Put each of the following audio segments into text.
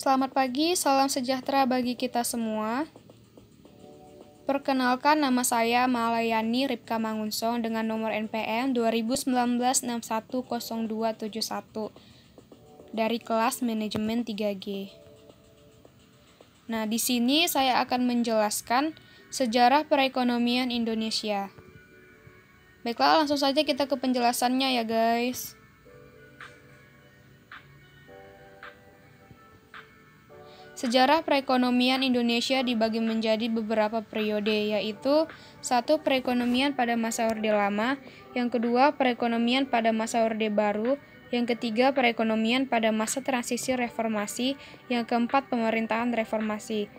Selamat pagi, salam sejahtera bagi kita semua. Perkenalkan, nama saya Malayani Ripka Mangunsong dengan nomor NPM 2019610271 dari kelas Manajemen 3G. Nah, di sini saya akan menjelaskan sejarah perekonomian Indonesia. Baiklah, langsung saja kita ke penjelasannya ya, guys. Sejarah perekonomian Indonesia dibagi menjadi beberapa periode, yaitu 1. Perekonomian pada masa Orde Lama, yang kedua perekonomian pada masa Orde Baru, yang ketiga perekonomian pada masa transisi reformasi, yang keempat pemerintahan reformasi.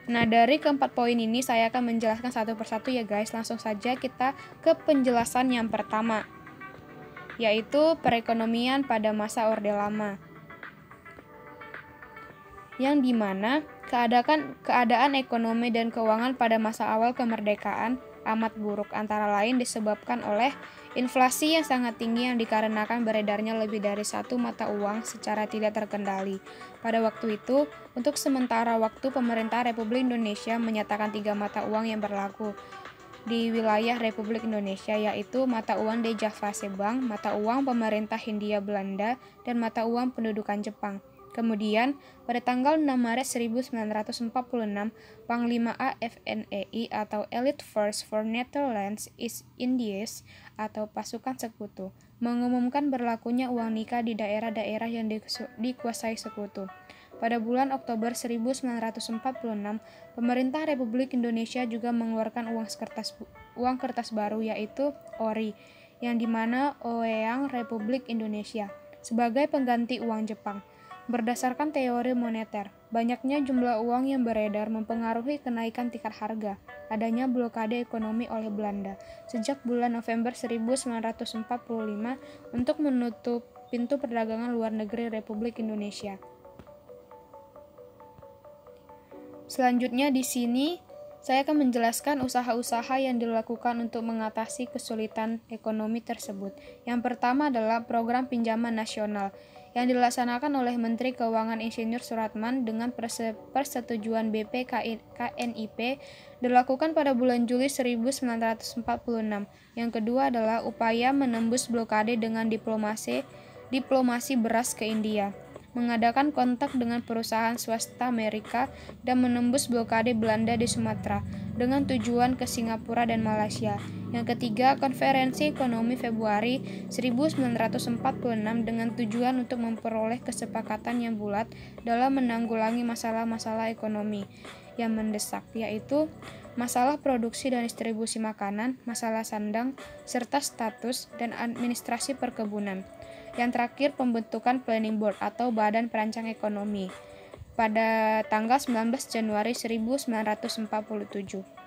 Nah, dari keempat poin ini saya akan menjelaskan satu persatu ya guys. Langsung saja kita ke penjelasan yang pertama, yaitu perekonomian pada masa Orde Lama, yang dimana keadaan ekonomi dan keuangan pada masa awal kemerdekaan amat buruk, antara lain disebabkan oleh inflasi yang sangat tinggi yang dikarenakan beredarnya lebih dari satu mata uang secara tidak terkendali. Pada waktu itu, untuk sementara waktu pemerintah Republik Indonesia menyatakan 3 mata uang yang berlaku di wilayah Republik Indonesia, yaitu mata uang De-Javase Bank, mata uang pemerintah Hindia Belanda, dan mata uang pendudukan Jepang. Kemudian, pada tanggal 6 Maret 1946, Panglima AFNEI atau Elite Force for Netherlands East Indies atau pasukan sekutu mengumumkan berlakunya uang nikah di daerah-daerah yang dikuasai sekutu. Pada bulan Oktober 1946, pemerintah Republik Indonesia juga mengeluarkan uang kertas baru, yaitu ORI, yang dimana Oeang Republik Indonesia, sebagai pengganti uang Jepang. Berdasarkan teori moneter, banyaknya jumlah uang yang beredar mempengaruhi kenaikan tingkat harga. Adanya blokade ekonomi oleh Belanda sejak bulan November 1945 untuk menutup pintu perdagangan luar negeri Republik Indonesia. Selanjutnya di sini saya akan menjelaskan usaha-usaha yang dilakukan untuk mengatasi kesulitan ekonomi tersebut. Yang pertama adalah program pinjaman nasional yang dilaksanakan oleh Menteri Keuangan Insinyur Soeratman dengan persetujuan BP KNIP dilakukan pada bulan Juli 1946. Yang kedua adalah upaya menembus blokade dengan diplomasi beras ke India, mengadakan kontak dengan perusahaan swasta Amerika, dan menembus blokade Belanda di Sumatera dengan tujuan ke Singapura dan Malaysia. Yang ketiga, Konferensi Ekonomi Februari 1946 dengan tujuan untuk memperoleh kesepakatan yang bulat dalam menanggulangi masalah-masalah ekonomi yang mendesak, yaitu masalah produksi dan distribusi makanan, masalah sandang, serta status dan administrasi perkebunan. Yang terakhir, pembentukan Planning Board atau Badan Perancang Ekonomi pada tanggal 19 Januari 1947.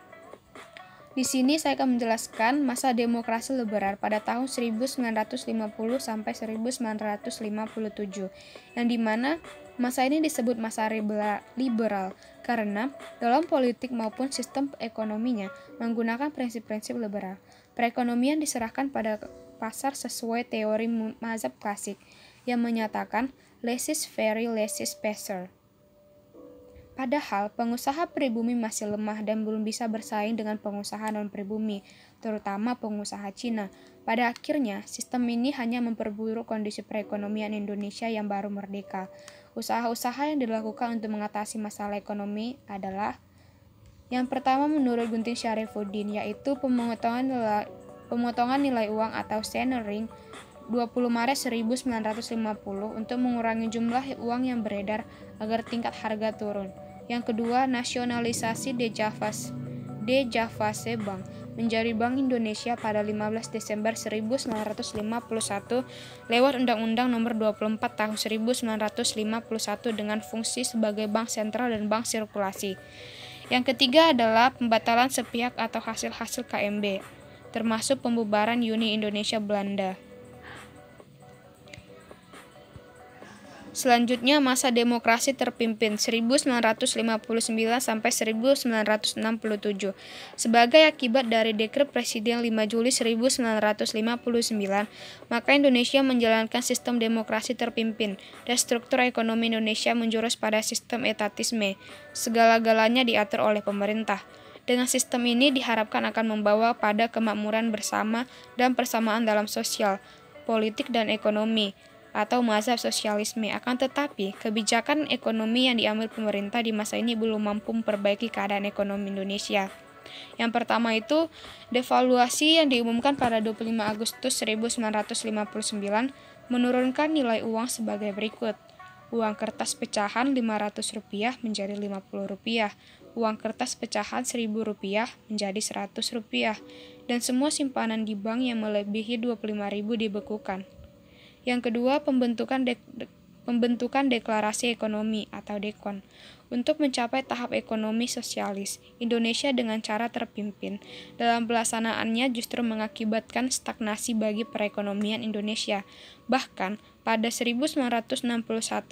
Di sini saya akan menjelaskan masa demokrasi liberal pada tahun 1950 sampai 1957, yang dimana masa ini disebut masa liberal karena dalam politik maupun sistem ekonominya menggunakan prinsip-prinsip liberal. Perekonomian diserahkan pada pasar sesuai teori mazhab klasik yang menyatakan laissez-faire, laissez-passer. Padahal, pengusaha pribumi masih lemah dan belum bisa bersaing dengan pengusaha non-pribumi, terutama pengusaha Cina. Pada akhirnya, sistem ini hanya memperburuk kondisi perekonomian Indonesia yang baru merdeka. Usaha-usaha yang dilakukan untuk mengatasi masalah ekonomi adalah: yang pertama, menurut Gunting Syarifuddin, yaitu pemotongan nilai uang atau centering 20 Maret 1950 untuk mengurangi jumlah uang yang beredar agar tingkat harga turun. Yang kedua, nasionalisasi De-Javase Bank menjadi Bank Indonesia pada 15 Desember 1951 lewat Undang-Undang Nomor 24 Tahun 1951 dengan fungsi sebagai bank sentral dan bank sirkulasi. Yang ketiga adalah pembatalan sepihak atau hasil-hasil KMB, termasuk pembubaran Uni Indonesia Belanda. Selanjutnya masa demokrasi terpimpin 1959 sampai 1967. Sebagai akibat dari Dekret Presiden 5 Juli 1959, maka Indonesia menjalankan sistem demokrasi terpimpin dan struktur ekonomi Indonesia menjurus pada sistem etatisme. Segala-galanya diatur oleh pemerintah. Dengan sistem ini diharapkan akan membawa pada kemakmuran bersama dan persamaan dalam sosial, politik, dan ekonomi, atau mazhab sosialisme. Akan tetapi, kebijakan ekonomi yang diambil pemerintah di masa ini belum mampu memperbaiki keadaan ekonomi Indonesia. Yang pertama itu, devaluasi yang diumumkan pada 25 Agustus 1959 menurunkan nilai uang sebagai berikut. Uang kertas pecahan Rp500 menjadi Rp50, uang kertas pecahan Rp1.000 menjadi Rp100, dan semua simpanan di bank yang melebihi Rp25.000 dibekukan. Yang kedua, pembentukan deklarasi ekonomi atau DEKON untuk mencapai tahap ekonomi sosialis Indonesia dengan cara terpimpin. Dalam pelaksanaannya justru mengakibatkan stagnasi bagi perekonomian Indonesia. Bahkan pada 1961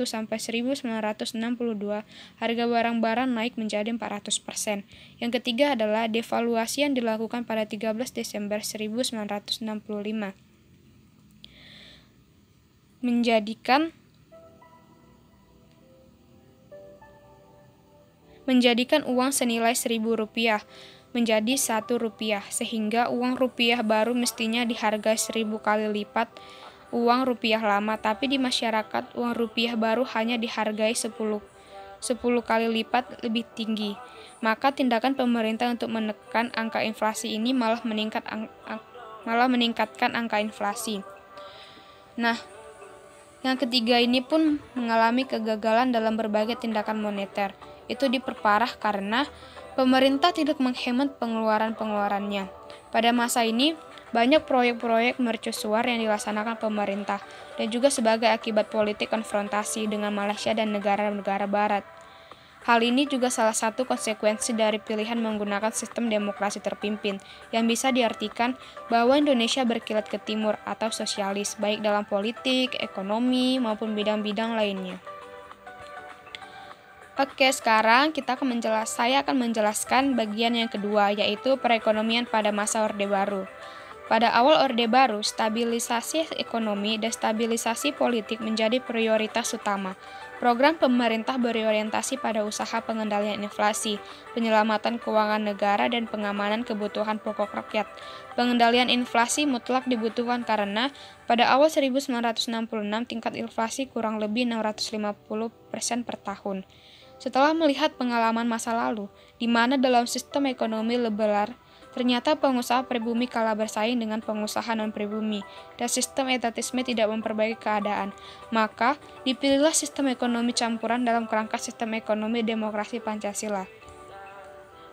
sampai 1962, harga barang-barang naik menjadi 400%. Yang ketiga adalah devaluasi yang dilakukan pada 13 Desember 1965. Menjadikan uang senilai Rp1.000 menjadi Rp1, sehingga uang rupiah baru mestinya dihargai 1000 kali lipat uang rupiah lama, tapi di masyarakat uang rupiah baru hanya dihargai 10 kali lipat lebih tinggi. Maka tindakan pemerintah untuk menekan angka inflasi ini malah meningkatkan angka inflasi. Nah, yang ketiga ini pun mengalami kegagalan dalam berbagai tindakan moneter. Itu diperparah karena pemerintah tidak menghemat pengeluaran-pengeluarannya. Pada masa ini, banyak proyek-proyek mercusuar yang dilaksanakan pemerintah, dan juga sebagai akibat politik konfrontasi dengan Malaysia dan negara-negara barat. Hal ini juga salah satu konsekuensi dari pilihan menggunakan sistem demokrasi terpimpin, yang bisa diartikan bahwa Indonesia berkilat ke timur atau sosialis, baik dalam politik, ekonomi, maupun bidang-bidang lainnya. Oke, sekarang saya akan menjelaskan bagian yang kedua, yaitu perekonomian pada masa Orde Baru. Pada awal Orde Baru, stabilisasi ekonomi dan stabilisasi politik menjadi prioritas utama. Program pemerintah berorientasi pada usaha pengendalian inflasi, penyelamatan keuangan negara, dan pengamanan kebutuhan pokok rakyat. Pengendalian inflasi mutlak dibutuhkan karena pada awal 1966 tingkat inflasi kurang lebih 650% per tahun. Setelah melihat pengalaman masa lalu, di mana dalam sistem ekonomi liberal, ternyata pengusaha pribumi kalah bersaing dengan pengusaha non-pribumi, dan sistem etatisme tidak memperbaiki keadaan. Maka, dipilihlah sistem ekonomi campuran dalam kerangka sistem ekonomi demokrasi Pancasila.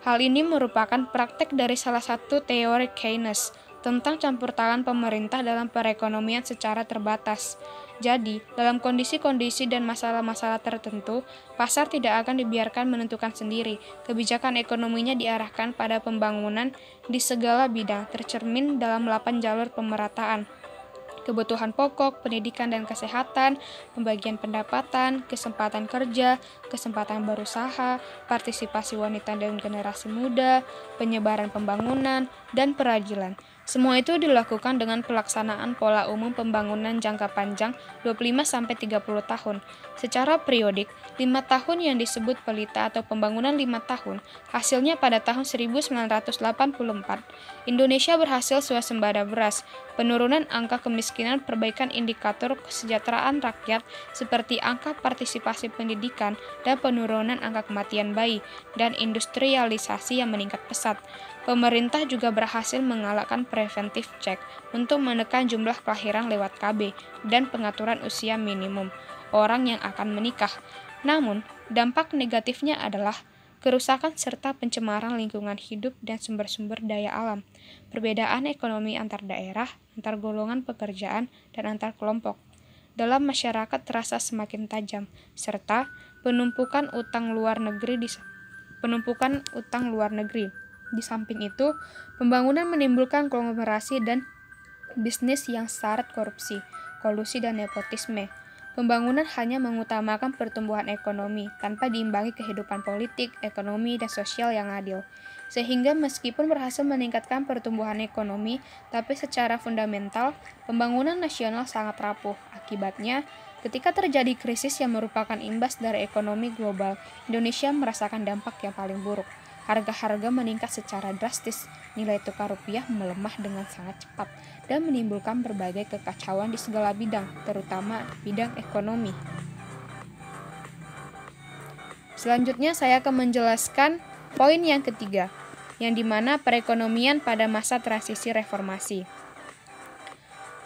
Hal ini merupakan praktek dari salah satu teori Keynes tentang campur tangan pemerintah dalam perekonomian secara terbatas. Jadi, dalam kondisi-kondisi dan masalah-masalah tertentu, pasar tidak akan dibiarkan menentukan sendiri. Kebijakan ekonominya diarahkan pada pembangunan di segala bidang, tercermin dalam 8 jalur pemerataan. Kebutuhan pokok, pendidikan dan kesehatan, pembagian pendapatan, kesempatan kerja, kesempatan berusaha, partisipasi wanita dan generasi muda, penyebaran pembangunan, dan peradilan. Semua itu dilakukan dengan pelaksanaan pola umum pembangunan jangka panjang 25-30 tahun. Secara periodik, 5 tahun yang disebut pelita atau pembangunan 5 tahun, hasilnya pada tahun 1984, Indonesia berhasil swasembada beras, penurunan angka kemiskinan, perbaikan indikator kesejahteraan rakyat seperti angka partisipasi pendidikan, dan penurunan angka kematian bayi, dan industrialisasi yang meningkat pesat. Pemerintah juga berhasil mengalahkan preventive check untuk menekan jumlah kelahiran lewat KB dan pengaturan usia minimum orang yang akan menikah. Namun, dampak negatifnya adalah kerusakan serta pencemaran lingkungan hidup dan sumber-sumber daya alam, perbedaan ekonomi antar daerah, antar golongan pekerjaan, dan antar kelompok dalam masyarakat terasa semakin tajam, serta penumpukan utang luar negeri. Di samping itu, pembangunan menimbulkan konglomerasi dan bisnis yang syarat korupsi, kolusi, dan nepotisme. Pembangunan hanya mengutamakan pertumbuhan ekonomi tanpa diimbangi kehidupan politik, ekonomi, dan sosial yang adil. Sehingga meskipun berhasil meningkatkan pertumbuhan ekonomi, tapi secara fundamental, pembangunan nasional sangat rapuh. Akibatnya, ketika terjadi krisis yang merupakan imbas dari ekonomi global, Indonesia merasakan dampak yang paling buruk. Harga-harga meningkat secara drastis, nilai tukar rupiah melemah dengan sangat cepat, dan menimbulkan berbagai kekacauan di segala bidang, terutama bidang ekonomi. Selanjutnya saya akan menjelaskan poin yang ketiga, yang dimana perekonomian pada masa transisi reformasi.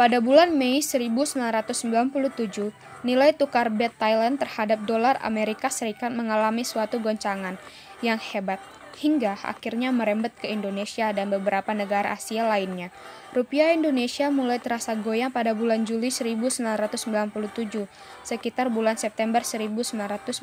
Pada bulan Mei 1997, nilai tukar BET Thailand terhadap dolar Amerika Serikat mengalami suatu goncangan yang hebat, hingga akhirnya merembet ke Indonesia dan beberapa negara Asia lainnya. Rupiah Indonesia mulai terasa goyang pada bulan Juli 1997. Sekitar bulan September 1997,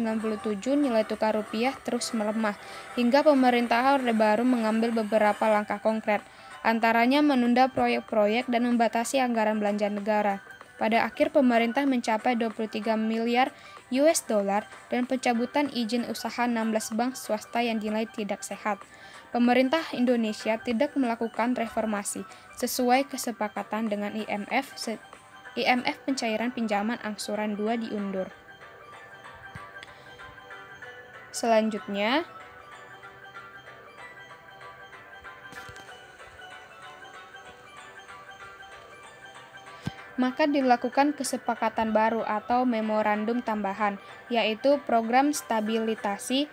nilai tukar rupiah terus melemah, hingga pemerintahan Orde Baru mengambil beberapa langkah konkret, antaranya menunda proyek-proyek dan membatasi anggaran belanja negara. Pada akhir pemerintah mencapai 23 miliar US dollar dan pencabutan izin usaha 16 bank swasta yang dinilai tidak sehat. Pemerintah Indonesia tidak melakukan reformasi sesuai kesepakatan dengan IMF. IMF pencairan pinjaman angsuran 2 diundur. Selanjutnya, maka dilakukan kesepakatan baru atau memorandum tambahan, yaitu program stabilisasi,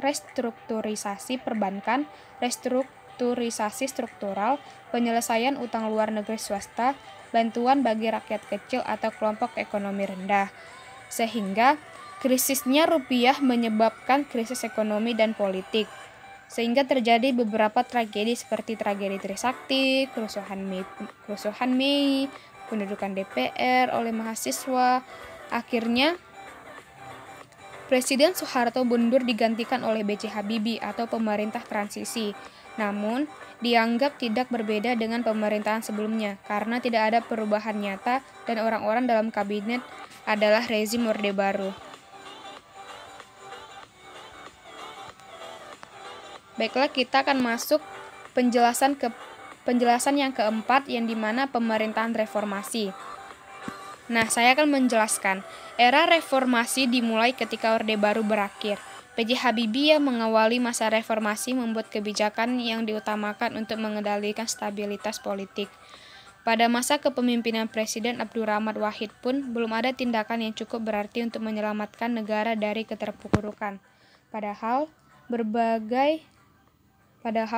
restrukturisasi perbankan, restrukturisasi struktural, penyelesaian utang luar negeri swasta, bantuan bagi rakyat kecil atau kelompok ekonomi rendah. Sehingga krisisnya rupiah menyebabkan krisis ekonomi dan politik, sehingga terjadi beberapa tragedi seperti tragedi Trisakti, kerusuhan Mei, pendudukan DPR oleh mahasiswa. Akhirnya, Presiden Soeharto mundur digantikan oleh B.J. Habibie atau pemerintah transisi. Namun, dianggap tidak berbeda dengan pemerintahan sebelumnya karena tidak ada perubahan nyata dan orang-orang dalam kabinet adalah rezim Orde Baru. Baiklah, kita akan masuk penjelasan yang keempat, yang dimana pemerintahan reformasi. Nah, saya akan menjelaskan. Era reformasi dimulai ketika Orde Baru berakhir. B.J. Habibie yang mengawali masa reformasi membuat kebijakan yang diutamakan untuk mengendalikan stabilitas politik. Pada masa kepemimpinan Presiden Abdurrahman Wahid pun belum ada tindakan yang cukup berarti untuk menyelamatkan negara dari keterpurukan. Padahal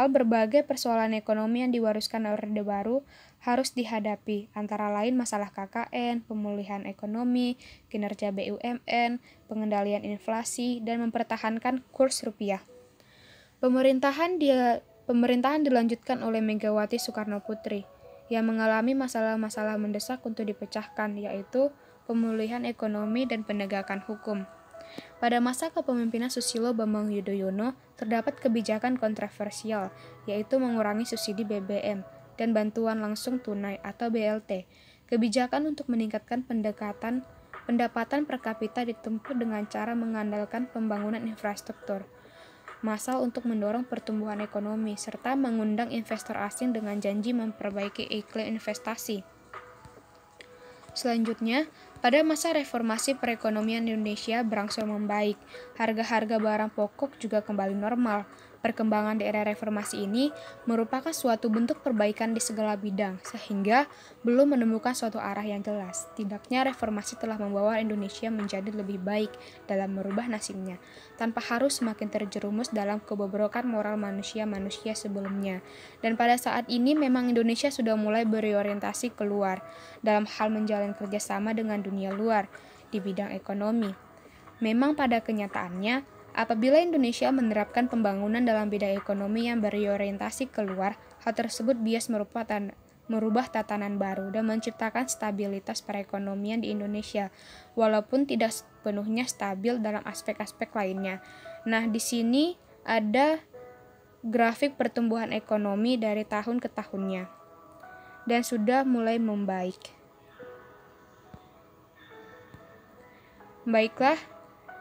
berbagai persoalan ekonomi yang diwariskan Orde Baru harus dihadapi, antara lain masalah KKN, pemulihan ekonomi, kinerja BUMN, pengendalian inflasi, dan mempertahankan kurs rupiah. Pemerintahan dilanjutkan oleh Megawati Soekarno Putri, yang mengalami masalah-masalah mendesak untuk dipecahkan, yaitu pemulihan ekonomi dan penegakan hukum. Pada masa kepemimpinan Susilo Bambang Yudhoyono, terdapat kebijakan kontroversial, yaitu mengurangi subsidi BBM dan bantuan langsung tunai atau BLT. Kebijakan untuk meningkatkan pendapatan per kapita ditempuh dengan cara mengandalkan pembangunan infrastruktur massal untuk mendorong pertumbuhan ekonomi, serta mengundang investor asing dengan janji memperbaiki iklim investasi. Selanjutnya, pada masa reformasi perekonomian Indonesia berangsur membaik, harga-harga barang pokok juga kembali normal. Perkembangan di era reformasi ini merupakan suatu bentuk perbaikan di segala bidang, sehingga belum menemukan suatu arah yang jelas. Tidaknya reformasi telah membawa Indonesia menjadi lebih baik dalam merubah nasibnya, tanpa harus semakin terjerumus dalam kebobrokan moral manusia-manusia sebelumnya. Dan pada saat ini memang Indonesia sudah mulai berorientasi keluar, dalam hal menjalin kerjasama dengan dunia luar di bidang ekonomi. Memang pada kenyataannya, apabila Indonesia menerapkan pembangunan dalam bidang ekonomi yang berorientasi keluar, hal tersebut bias merubah tatanan baru dan menciptakan stabilitas perekonomian di Indonesia, walaupun tidak sepenuhnya stabil dalam aspek-aspek lainnya. Nah, di sini ada grafik pertumbuhan ekonomi dari tahun ke tahunnya, dan sudah mulai membaik. Baiklah,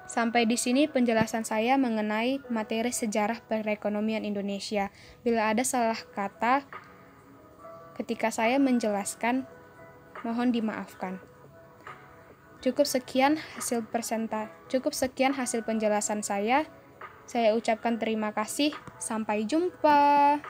sampai di sini penjelasan saya mengenai materi sejarah perekonomian Indonesia. Bila ada salah kata ketika saya menjelaskan, mohon dimaafkan. Cukup sekian hasil penjelasan saya. Saya ucapkan terima kasih. Sampai jumpa.